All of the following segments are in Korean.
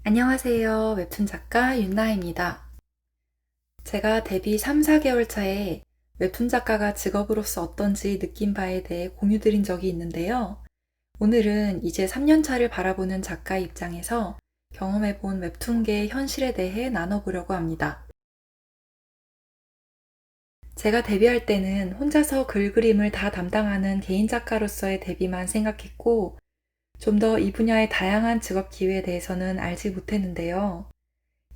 안녕하세요. 웹툰 작가 윤나입니다. 제가 데뷔 3, 4개월 차에 웹툰 작가가 직업으로서 어떤지 느낀 바에 대해 공유 드린 적이 있는데요. 오늘은 이제 3년 차를 바라보는 작가의 입장에서 경험해본 웹툰계의 현실에 대해 나눠보려고 합니다. 제가 데뷔할 때는 혼자서 글 그림을 다 담당하는 개인 작가로서의 데뷔만 생각했고, 좀 더 이 분야의 다양한 직업 기회에 대해서는 알지 못했는데요.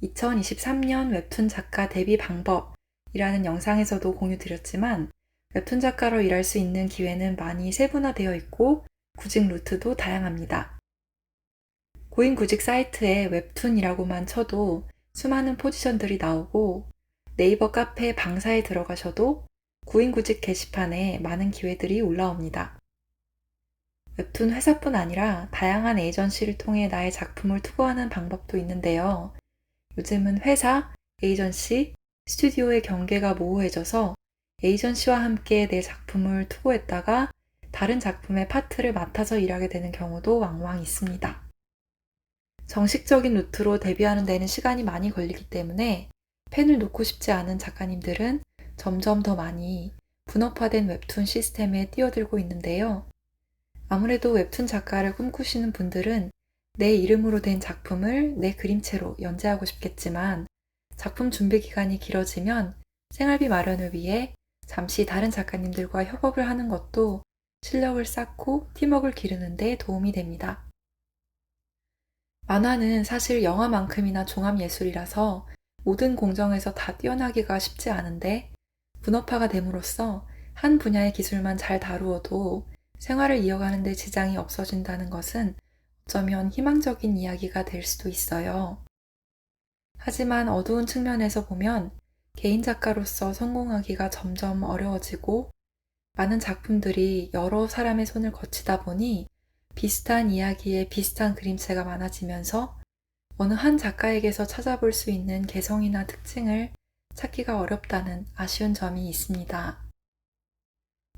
2023년 웹툰 작가 데뷔 방법이라는 영상에서도 공유드렸지만 웹툰 작가로 일할 수 있는 기회는 많이 세분화되어 있고 구직 루트도 다양합니다. 고인구직 사이트에 웹툰이라고만 쳐도 수많은 포지션들이 나오고 네이버 카페 방사에 들어가셔도 고인구직 게시판에 많은 기회들이 올라옵니다. 웹툰 회사뿐 아니라 다양한 에이전시를 통해 나의 작품을 투고하는 방법도 있는데요. 요즘은 회사, 에이전시, 스튜디오의 경계가 모호해져서 에이전시와 함께 내 작품을 투고했다가 다른 작품의 파트를 맡아서 일하게 되는 경우도 왕왕 있습니다. 정식적인 루트로 데뷔하는 데는 시간이 많이 걸리기 때문에 펜을 놓고 싶지 않은 작가님들은 점점 더 많이 분업화된 웹툰 시스템에 뛰어들고 있는데요. 아무래도 웹툰 작가를 꿈꾸시는 분들은 내 이름으로 된 작품을 내 그림체로 연재하고 싶겠지만 작품 준비 기간이 길어지면 생활비 마련을 위해 잠시 다른 작가님들과 협업을 하는 것도 실력을 쌓고 팀워크를 기르는 데 도움이 됩니다. 만화는 사실 영화만큼이나 종합예술이라서 모든 공정에서 다 뛰어나기가 쉽지 않은데 분업화가 됨으로써 한 분야의 기술만 잘 다루어도 생활을 이어가는 데 지장이 없어진다는 것은 어쩌면 희망적인 이야기가 될 수도 있어요. 하지만 어두운 측면에서 보면 개인 작가로서 성공하기가 점점 어려워지고 많은 작품들이 여러 사람의 손을 거치다 보니 비슷한 이야기에 비슷한 그림체가 많아지면서 어느 한 작가에게서 찾아볼 수 있는 개성이나 특징을 찾기가 어렵다는 아쉬운 점이 있습니다.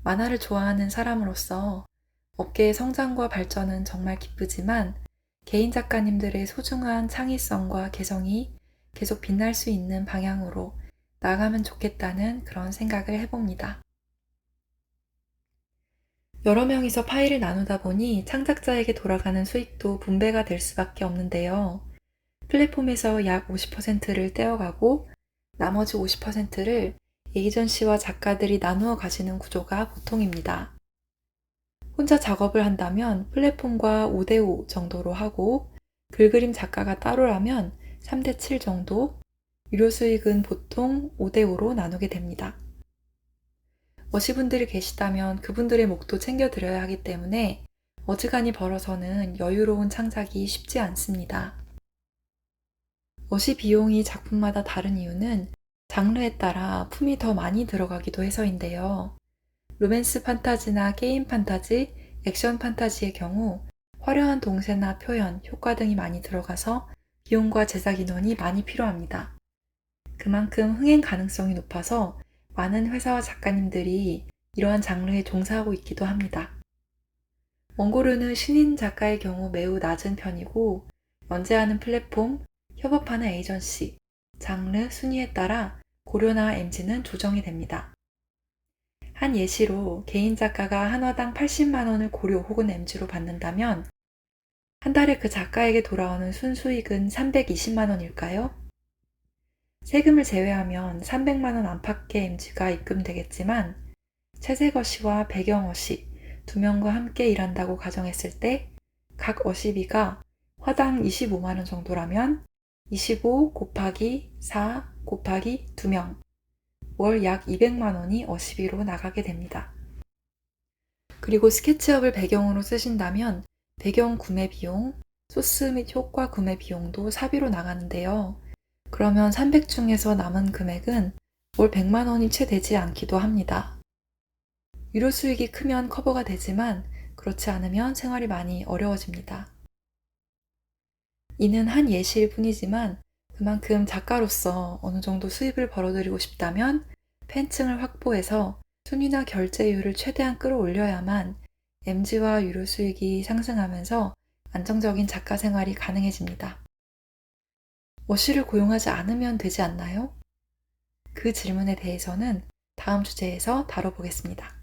만화를 좋아하는 사람으로서 업계의 성장과 발전은 정말 기쁘지만 개인 작가님들의 소중한 창의성과 개성이 계속 빛날 수 있는 방향으로 나아가면 좋겠다는 그런 생각을 해봅니다. 여러 명이서 파일을 나누다 보니 창작자에게 돌아가는 수익도 분배가 될 수밖에 없는데요. 플랫폼에서 약 50%를 떼어가고 나머지 50%를 에이전시와 작가들이 나누어 가지는 구조가 보통입니다. 혼자 작업을 한다면 플랫폼과 5대5 정도로 하고 글그림 작가가 따로라면 3대7 정도, 유료 수익은 보통 5대5로 나누게 됩니다. 머시분들이 계시다면 그분들의 목도 챙겨드려야 하기 때문에 어지간히 벌어서는 여유로운 창작이 쉽지 않습니다. 머시 비용이 작품마다 다른 이유는 장르에 따라 품이 더 많이 들어가기도 해서인데요. 로맨스 판타지나 게임 판타지, 액션 판타지의 경우 화려한 동세나 표현, 효과 등이 많이 들어가서 비용과 제작 인원이 많이 필요합니다. 그만큼 흥행 가능성이 높아서 많은 회사와 작가님들이 이러한 장르에 종사하고 있기도 합니다. 원고료는 신인 작가의 경우 매우 낮은 편이고 연재하는 플랫폼, 협업하는 에이전시, 장르, 순위에 따라 고료나 MG는 조정이 됩니다. 한 예시로 개인 작가가 한 화당 80만 원을 고료 혹은 MG로 받는다면 한 달에 그 작가에게 돌아오는 순수익은 320만 원일까요? 세금을 제외하면 300만 원 안팎의 MG가 입금되겠지만 채색어시와 배경어시 두 명과 함께 일한다고 가정했을 때 각 어시비가 화당 25만 원 정도라면 25 곱하기 4 곱하기 2명 월 약 200만 원이 어시비로 나가게 됩니다. 그리고 스케치업을 배경으로 쓰신다면 배경 구매 비용, 소스 및 효과 구매 비용도 사비로 나가는데요. 그러면 300 중에서 남은 금액은 월 100만 원이 채 되지 않기도 합니다. 유료 수익이 크면 커버가 되지만 그렇지 않으면 생활이 많이 어려워집니다. 이는 한 예시일 뿐이지만 그만큼 작가로서 어느 정도 수입을 벌어들이고 싶다면 팬층을 확보해서 순위나 결제율을 최대한 끌어올려야만 MG와 유료 수익이 상승하면서 안정적인 작가 생활이 가능해집니다. 어시를 고용하지 않으면 되지 않나요? 그 질문에 대해서는 다음 주제에서 다뤄보겠습니다.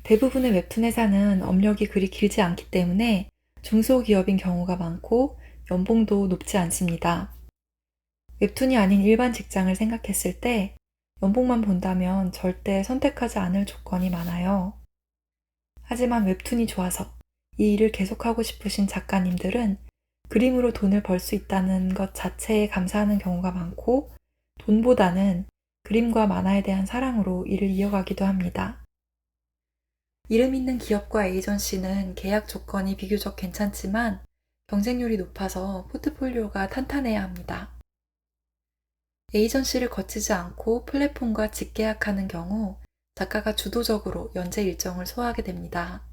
대부분의 웹툰 회사는 업력이 그리 길지 않기 때문에 중소기업인 경우가 많고 연봉도 높지 않습니다. 웹툰이 아닌 일반 직장을 생각했을 때 연봉만 본다면 절대 선택하지 않을 조건이 많아요. 하지만 웹툰이 좋아서 이 일을 계속하고 싶으신 작가님들은 그림으로 돈을 벌 수 있다는 것 자체에 감사하는 경우가 많고 돈보다는 그림과 만화에 대한 사랑으로 일을 이어가기도 합니다. 이름 있는 기업과 에이전시는 계약 조건이 비교적 괜찮지만 경쟁률이 높아서 포트폴리오가 탄탄해야 합니다. 에이전시를 거치지 않고 플랫폼과 직계약하는 경우 작가가 주도적으로 연재 일정을 소화하게 됩니다.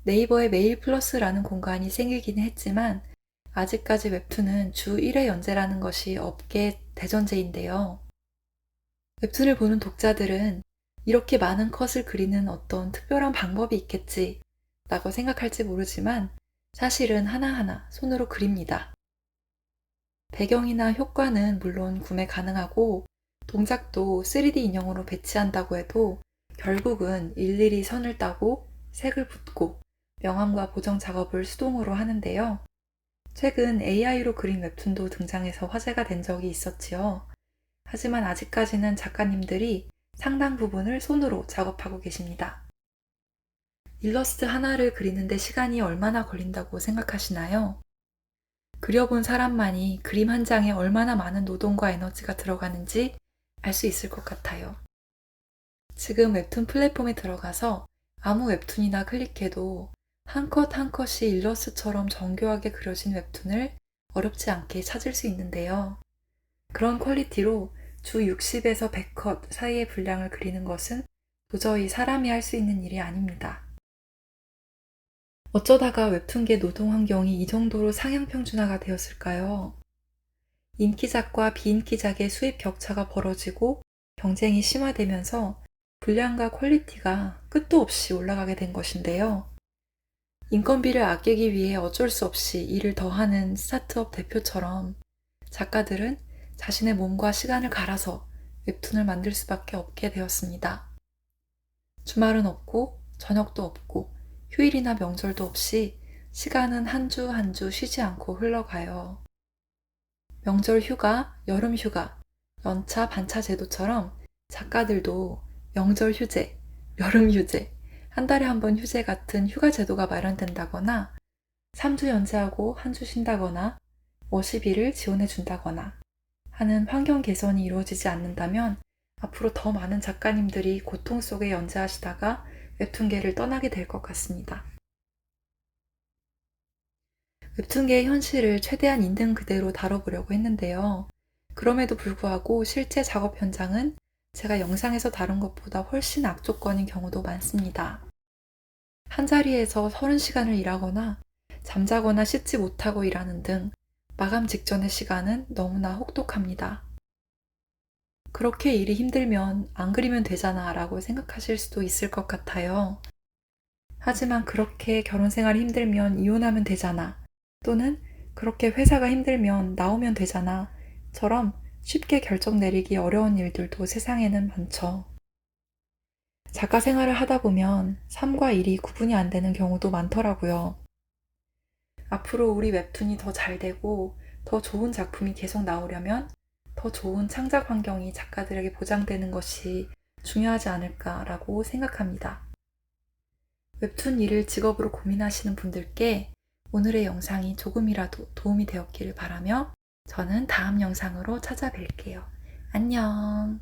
네이버에 메일 플러스라는 공간이 생기기는 했지만 아직까지 웹툰은 주 1회 연재라는 것이 업계 대전제인데요. 웹툰을 보는 독자들은 이렇게 많은 컷을 그리는 어떤 특별한 방법이 있겠지 라고 생각할지 모르지만 사실은 하나하나 손으로 그립니다. 배경이나 효과는 물론 구매 가능하고 동작도 3D 인형으로 배치한다고 해도 결국은 일일이 선을 따고 색을 붓고 명암과 보정 작업을 수동으로 하는데요. 최근 AI로 그린 웹툰도 등장해서 화제가 된 적이 있었지요. 하지만 아직까지는 작가님들이 상당 부분을 손으로 작업하고 계십니다. 일러스트 하나를 그리는데 시간이 얼마나 걸린다고 생각하시나요? 그려본 사람만이 그림 한 장에 얼마나 많은 노동과 에너지가 들어가는지 알 수 있을 것 같아요. 지금 웹툰 플랫폼에 들어가서 아무 웹툰이나 클릭해도 한 컷 한 컷이 일러스트처럼 정교하게 그려진 웹툰을 어렵지 않게 찾을 수 있는데요. 그런 퀄리티로 주 60에서 100컷 사이의 분량을 그리는 것은 도저히 사람이 할 수 있는 일이 아닙니다. 어쩌다가 웹툰계 노동 환경이 이 정도로 상향평준화가 되었을까요? 인기작과 비인기작의 수입 격차가 벌어지고 경쟁이 심화되면서 분량과 퀄리티가 끝도 없이 올라가게 된 것인데요. 인건비를 아끼기 위해 어쩔 수 없이 일을 더하는 스타트업 대표처럼 작가들은 자신의 몸과 시간을 갈아서 웹툰을 만들 수밖에 없게 되었습니다. 주말은 없고 저녁도 없고 휴일이나 명절도 없이 시간은 한 주 한 주 쉬지 않고 흘러가요. 명절 휴가, 여름 휴가, 연차, 반차 제도처럼 작가들도 명절 휴재, 여름 휴재, 한 달에 한 번 휴재 같은 휴가 제도가 마련된다거나 3주 연재하고 한 주 쉰다거나 워시비를 지원해 준다거나 하는 환경 개선이 이루어지지 않는다면 앞으로 더 많은 작가님들이 고통 속에 연재하시다가 웹툰계를 떠나게 될 것 같습니다. 웹툰계의 현실을 최대한 있는 그대로 다뤄보려고 했는데요. 그럼에도 불구하고 실제 작업 현장은 제가 영상에서 다룬 것보다 훨씬 악조건인 경우도 많습니다. 한자리에서 30시간을 일하거나 잠자거나 씻지 못하고 일하는 등 마감 직전의 시간은 너무나 혹독합니다. 그렇게 일이 힘들면 안 그리면 되잖아 라고 생각하실 수도 있을 것 같아요. 하지만 그렇게 결혼 생활이 힘들면 이혼하면 되잖아. 또는 그렇게 회사가 힘들면 나오면 되잖아. 처럼 쉽게 결정 내리기 어려운 일들도 세상에는 많죠. 작가 생활을 하다 보면 삶과 일이 구분이 안 되는 경우도 많더라고요. 앞으로 우리 웹툰이 더 잘 되고 더 좋은 작품이 계속 나오려면 더 좋은 창작 환경이 작가들에게 보장되는 것이 중요하지 않을까라고 생각합니다. 웹툰 일을 직업으로 고민하시는 분들께 오늘의 영상이 조금이라도 도움이 되었기를 바라며 저는 다음 영상으로 찾아뵐게요. 안녕.